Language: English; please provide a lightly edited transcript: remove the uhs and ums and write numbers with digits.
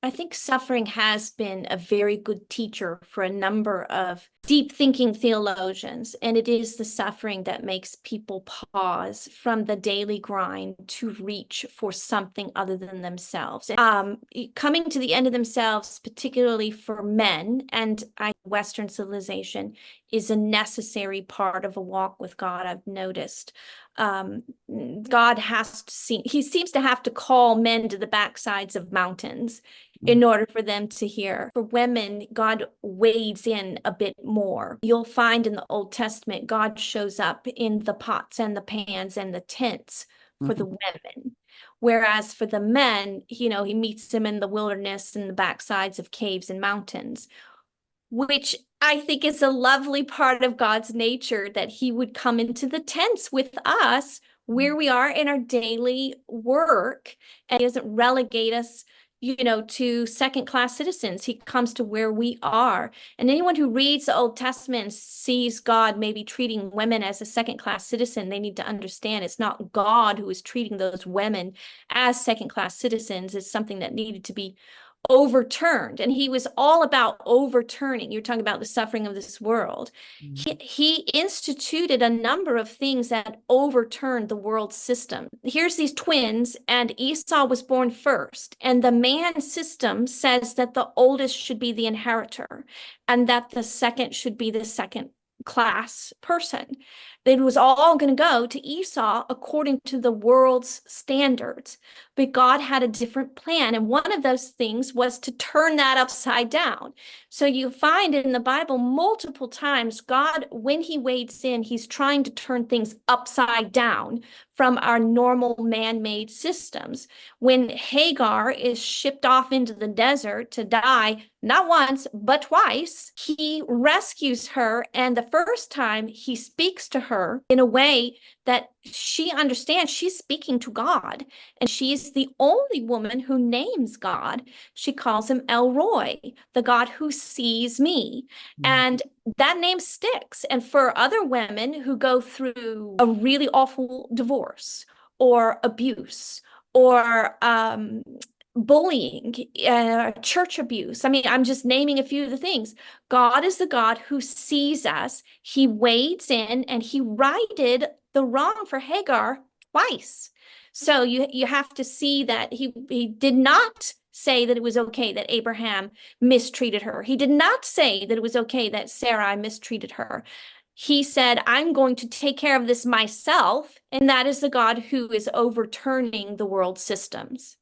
I think suffering has been a very good teacher for a number of deep thinking theologians, and it is the suffering that makes people pause from the daily grind to reach for something other than themselves. Coming to the end of themselves, particularly for men, and Western civilization, is a necessary part of a walk with God, I've noticed. Um, God has to see, he seems to have to call men to the backsides of mountains in order for them to hear. For women, God wades in a bit more. You'll find in the Old Testament, God shows up in the pots and the pans and the tents for the women. Whereas for the men, he meets them in the wilderness and the backsides of caves and mountains, which I think is a lovely part of God's nature, that he would come into the tents with us where we are in our daily work, and he doesn't relegate us to second-class citizens. He comes to where we are. And anyone who reads the Old Testament and sees God maybe treating women as a second-class citizen, they need to understand it's not God who is treating those women as second-class citizens. It's something that needed to be overturned. And he was all about overturning. You're talking about the suffering of this world. He instituted a number of things that overturned the world system. Here's these twins, and Esau was born first. And the man system says that the oldest should be the inheritor, and that the second should be the second class person. It was all going to go to Esau according to the world's standards. But God had a different plan. And one of those things was to turn that upside down. So you find in the Bible multiple times, God, when he wades in, he's trying to turn things upside down from our normal man-made systems. When Hagar is shipped off into the desert to die, not once, but twice, he rescues her. And the first time he speaks to her in a way that she understands she's speaking to God. And she's the only woman who names God. She calls him El Roi, the God who sees me. And that name sticks. And for other women who go through a really awful divorce or abuse or bullying, church abuse. I mean, I'm just naming a few of the things. God is the God who sees us. He wades in and he righted the wrong for Hagar twice. So you have to see that he did not say that it was okay that Abraham mistreated her. He did not say that it was okay that Sarai mistreated her. He said, I'm going to take care of this myself. And that is the God who is overturning the world systems.